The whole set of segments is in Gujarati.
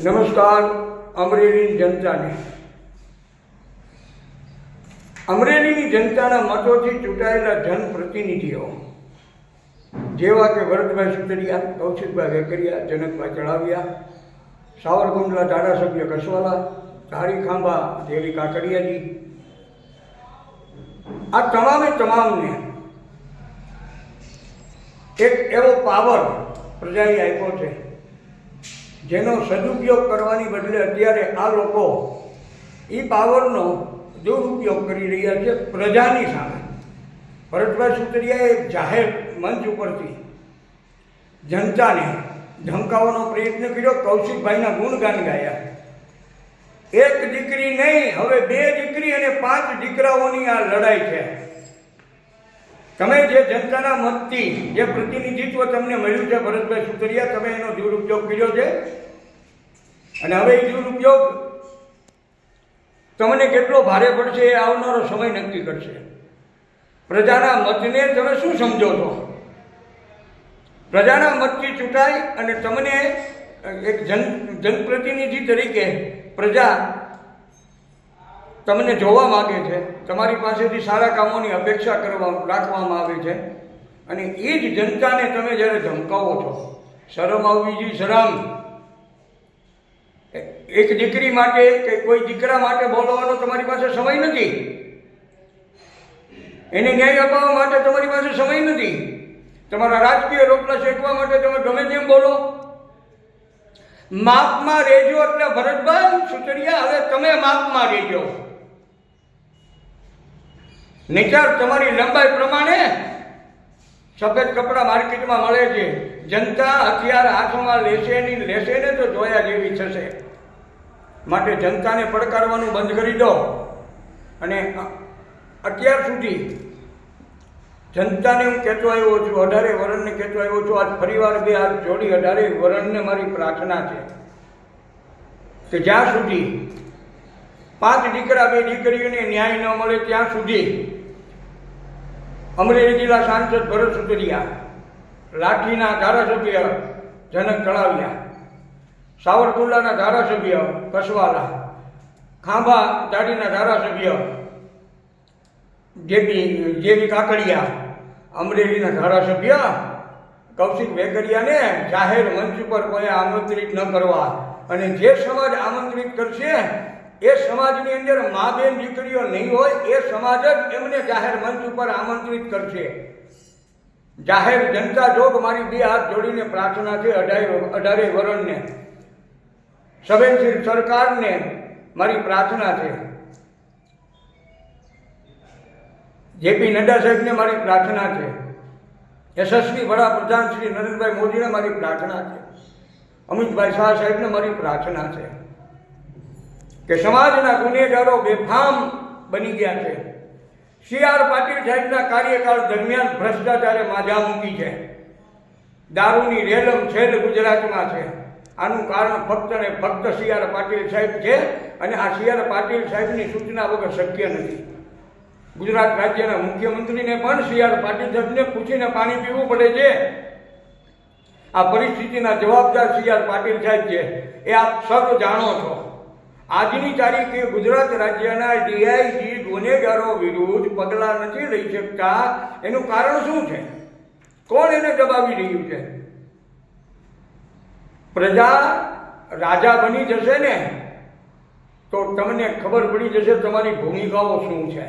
નમસ્કાર અમરેલીની જનતાને. અમરેલીની જનતાના મતોથી ચૂંટાયેલા જનપ્રતિનિધિઓ જેવા કે ભરતભાઈ સુતરિયા, કૌશિકભાઈ વેકરિયા, જનકભાઈ ચડાવિયા, સાવરકુંડલા ધારાસભ્ય કસવાલા, ધારી ખાંભા દેવી કાકડિયાજી, આ તમામને એક એવો પાવર પ્રજાએ આપ્યો છે જેનો સદુપયોગ કરવાની બદલે અત્યારે આ લોકો એ પાવરનો દુરુપયોગ કરી રહ્યા છે પ્રજાની સામે. ભરતભાઈ સુતરિયાએ એક જાહેર મંચ ઉપરથી જનતાને ધમકાવવાનો પ્રયત્ન કર્યો, કૌશિકભાઈના ગુણગાન ગાયા. એક દીકરી નહીં, હવે 2 દીકરી અને 5 દીકરાઓની આ લડાઈ છે. તમે જે જનતાના મતથી જે પ્રતિનિધિત્વ તમને મળ્યું છે ભરતભાઈ સુતરિયા, તમે એનો દુરુપયોગ કર્યો છે અને હવે એ દુરુપયોગ તમને કેટલો ભારે પડશે એ આવનારો સમય નક્કી કરશે. પ્રજાના મતને તમે શું સમજો છો? પ્રજાના મતથી ચૂંટાય અને તમને એક જનપ્રતિનિધિ તરીકે પ્રજા તમને જોવા માગે છે, તમારી પાસેથી સારા કામોની અપેક્ષા રાખવામાં આવે છે અને એ જ જનતાને તમે જ્યારે ધમકાવો છો, શરમ આવવી જોઈએ. શરમ. એક દીકરી માટે કે કોઈ દીકરા માટે બોલવાનો તમારી પાસે સમય નથી, એને ન્યાય અપાવવા માટે તમારી પાસે સમય નથી, તમારા રાજકીય રોટલા શેકવા માટે તમે ગમે તેમ બોલો. માપમાં રહેજો. એટલે ભરતભાઈ સુતરિયા, હવે તમે માપમાં રહેજો. નિચાર તમારી લંબાઈ પ્રમાણે સફેદ કપડાં માર્કેટમાં મળે છે. જનતા હથિયાર હાથમાં લેશે ને તો જોયા જેવી થશે. માટે જનતાને પડકારવાનું બંધ કરી દો. અને અત્યાર સુધી જનતાને હું કહેતો આવ્યો છું, 18 વરણને કહેતો આવ્યો છું, આજ ફરીવાર 2 હાથ જોડી 18 વરણને મારી પ્રાર્થના છે કે જ્યાં સુધી 5 દીકરા 2 દીકરીઓને ન્યાય ન મળે ત્યાં સુધી અમરેલી જિલ્લા સાંસદ ભરત સુતરિયા, લાઠીના ધારાસભ્ય જનક ચડાવિયા, સાવરકુંડલાના ધારાસભ્ય કસવાલા, ખાંભા દાડીના ધારાસભ્ય જેવી કાકડિયા, અમરેલીના ધારાસભ્ય કૌશિક વેકરિયાને જાહેર મંચ ઉપર કોઈ આમંત્રિત ન કરવા, અને જે સમાજ આમંત્રિત કરશે એ સમાજની અંદર મા બેન દીકરીઓ નહીં હોય, એ સમાજ જ એમને જાહેર મંચ ઉપર આમંત્રિત કરશે. જાહેર જનતા જોગ મારી 2 હાથ જોડીને પ્રાર્થના છે 18 વરણને, સંવેદનશીલ સરકારને મારી પ્રાર્થના છે, જેપી નડ્ડા સાહેબને મારી પ્રાર્થના છે, યશસ્વી વડાપ્રધાન શ્રી નરેન્દ્રભાઈ મોદીને મારી પ્રાર્થના છે, અમિતભાઈ શાહ સાહેબને મારી પ્રાર્થના છે કે સમાજના ગુનેગારો બેફામ બની ગયા છે. CR પાટીલ સાહેબના કાર્યકાળ દરમિયાન ભ્રષ્ટાચારે માજા મૂકી છે. દારૂની રેલમ છેલ ગુજરાતમાં છે. આનું કારણ ફક્ત ને ફક્ત CR પાટીલ સાહેબ છે અને આ CR પાટીલ સાહેબની સૂચના વગર શક્ય નથી. ગુજરાત રાજ્યના મુખ્યમંત્રીને પણ CR પાટીલ સાહેબને પૂછીને પાણી પીવું પડે છે. આ પરિસ્થિતિના જવાબદાર CR પાટીલ સાહેબ છે, એ આપ સૌ જાણો છો. આજની તારીખે ગુજરાત રાજ્યના DIG ગુનેગારો વિરુદ્ધ પગલાં નથી લઈ શકતા. એનું કારણ શું છે? કોણ એને દબાવી રહ્યું છે? પ્રજા રાજા બની જશે ને તો તમને ખબર પડી જશે તમારી ભૂમિકાઓ શું છે.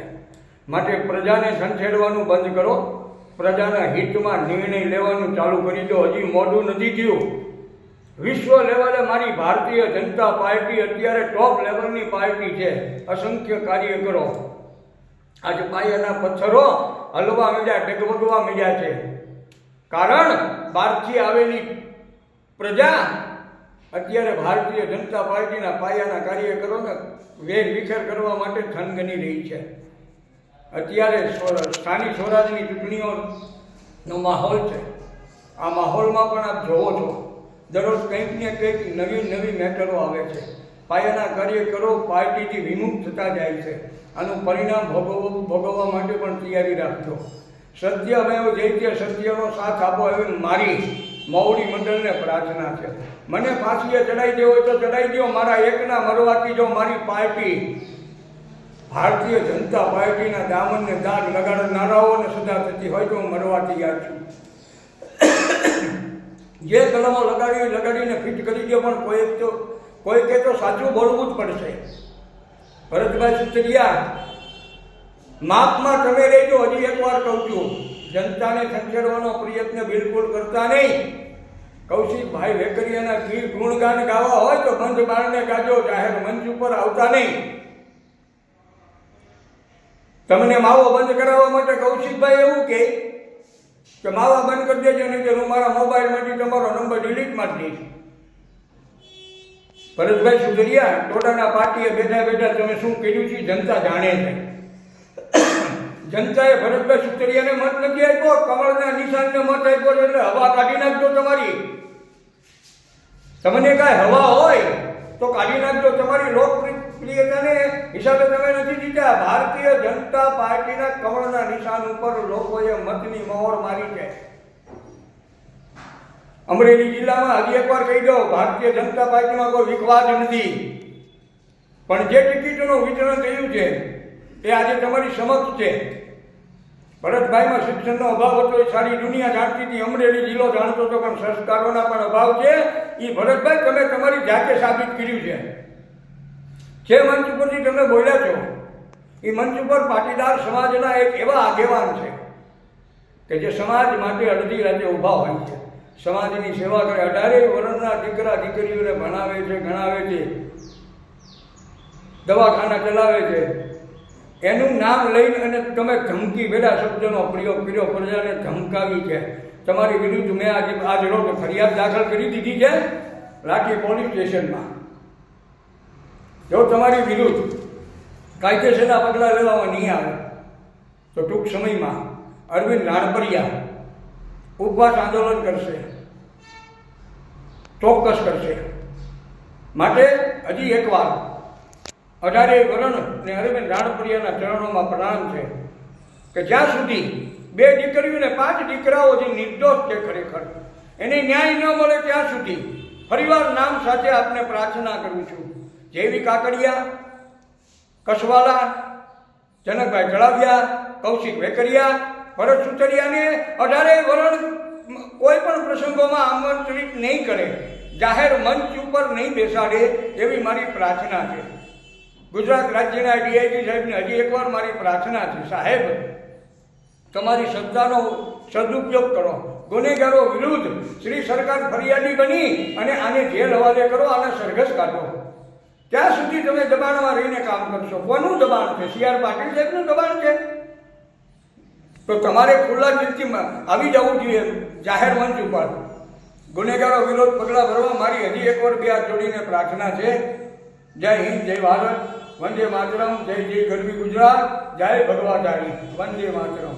માટે પ્રજાને સંછેડવાનું બંધ કરો, પ્રજાના હિતમાં નિર્ણય લેવાનું ચાલુ કરી દો. હજી મોડું નથી થયું. વિશ્વ લેવલે મારી ભારતીય જનતા પાર્ટી અત્યારે ટોપ લેવલની પાર્ટી છે. અસંખ્ય કાર્યકરો આજે પાયાના પથ્થરો હલવા મળ્યા, ડગમગવા મળ્યા છે. કારણ બહારથી આવેલી પ્રજા અત્યારે ભારતીય જનતા પાર્ટીના પાયાના કાર્યકરોને વેર વિખેર કરવા માટે થનગની રહી છે. અત્યારે સ્થાનિક સ્વરાજની ચૂંટણીઓનો માહોલ છે. આ માહોલમાં પણ આપ જોવો છો દરરોજ કંઈક ને કંઈક નવી મેટરો આવે છે. પાયાના કાર્યકરો પાર્ટીથી વિમુખ થતા જાય છે. આનું પરિણામ ભોગવવા માટે પણ તૈયારી રાખજો. સત્યમેવ જયતે, સત્યનો સાથ આપો એવી મૌડી મંડળને પ્રાર્થના છે, મને ફાંસીએ ચડાવી દેવો હોય તો ચડાવી દો, મારા એકના મરવાથી જો મારી પાર્ટી ભારતીય જનતા પાર્ટીના દામનને દાગ લગાડનારાઓને સજા થતી હોય તો હું મરવા તૈયાર છું. જે કલમો લગાડીને ફિટ કરી દો, પણ કોઈ કે તો સાચું બોલવું જ પડશે. ભરતભાઈ સુતરિયા, માપમાં તમે રહેજો. હજી એકવાર કહું છું, જનતાને ખંખેરવાનો પ્રયત્ન બિલકુલ કરતા નહીં. કૌશિકભાઈ વેકરિયાના ગીત ગુણગાન ગાવા હોય તો બંધ બારણે ગાજો, જાહેર મંચ ઉપર આવતા નહીં. તમને માવો બંધ કરાવવા માટે કૌશિકભાઈ એવું કે માવા બંધ કરી દેજો, નહીં કે હું મારા મોબાઈલમાંથી તમારો નંબર ડિલીટ મારી દઈશ. ભરતભાઈ સુતરિયા, ટોડાના પાર્ટીએ બેઠા બેઠા તમે શું કર્યું છે જનતા જાણે છે. જનતાએ ભરતભાઈ સુતરિયાને મત નથી આપ્યો, કમળના નિશાનને મત આપ્યો છે, એટલે હવા કાઢી નાખજો તમારી. તમને કાંઈ હવા હોય તો કાઢી નાખજો. તમારી લોકપ્રિયતાને હિસાબે તમે નથી જીત્યા. ભારતીય જનતા પાર્ટીના કમળના નિશાન ઉપર લોકોએ મતની મહોર મારી છે. અમરેલી જિલ્લામાં હજી એકવાર કહી દો, ભારતીય જનતા પાર્ટીમાં કોઈ વિખવાદ નથી, પણ જે ટિકિટોનું વિતરણ થયું છે એ આજે તમારી સમક્ષ છે. ભરતભાઈમાં શિક્ષણનો અભાવ હતો એ સારી દુનિયા જાણતી હતી, અમરેલી જિલ્લો જાણતો હતો, પણ સંસ્કારોના પણ અભાવ છે એ ભરતભાઈ તમે તમારી જાતે સાબિત કર્યું છે. જે મંચ ઉપરથી તમે બોલ્યા છો એ મંચ ઉપર પાટીદાર સમાજના એક એવા આગેવાન છે કે જે સમાજ માટે અડધી રાતે ઊભા હોય છે, સમાજની સેવા કરે, 18 વર્ષના દીકરા દીકરીઓને ભણાવે છે, ગણાવે છે, દવાખાના ચલાવે છે. એનું નામ લઈને અને તમે ધમકી બેડા શબ્દનો પ્રયોગ કર્યો, પ્રજાને ધમકાવી છે. તમારી વિરુદ્ધ મેં આજ રોજ ફરિયાદ દાખલ કરી દીધી છે લાઠી પોલીસ સ્ટેશનમાં. જો તમારી વિરુદ્ધ કાયદેસરના પગલાં લેવામાં નહીં આવે તો ટૂંક સમયમાં અરવિંદ રાણપરિયા ઉપવાસ આંદોલન કરશે, ચોક્કસ કરશે. માટે હજી એકવાર 18 વર્ષ અને અરવિંદ રાણપરિયાના ચરણોમાં પ્રણામ છે કે જ્યાં સુધી 2 દીકરીઓ અને 5 દીકરાઓ જે નિર્દોષ છે ખરેખર એને ન્યાય ન મળે ત્યાં સુધી ફરીવાર નામ સાથે આપને પ્રાર્થના કરું છું. જેવી કાકડિયા, કસવાલા, જનકભાઈ જળાવિયા, કૌશિક વેકરિયા, ભરત સુતરિયાને 18 વર્ષ કોઈ પણ પ્રસંગોમાં આમંત્રિત નહીં કરે, જાહેર મંચ ઉપર નહીં બેસાડે એવી મારી પ્રાર્થના છે. ગુજરાત રાજ્યના ડીઆઈજી સાહેબને હજી એકવાર મારી પ્રાર્થના છે, સાહેબ તમારી સત્તાનો સદુપયોગ કરો, ગુનેગારો વિરુદ્ધ શ્રી સરકાર ફરિયાદી બની અને આને જેલ હવાલે કરો, આને સરઘસ કાઢો. ત્યાં સુધી તમે દબાણમાં રહીને કામ કરશો. કોનું દબાણ છે? CR પાટીલ સાહેબનું દબાણ છે. તો તમારે ખુલ્લા દિલથી આવી જવું જોઈએ જાહેર મંચ ઉપર. ગુનેગારો વિરોધ પગલાં ભરવા મારી હજી એકવાર 2 હાથ જોડીને પ્રાર્થના છે. જય હિન્દ, જય ભારત, વંદે માતરમ, જય જય ગરવી ગુજરાત, જય ભગવા તારી, વંદે માતરમ.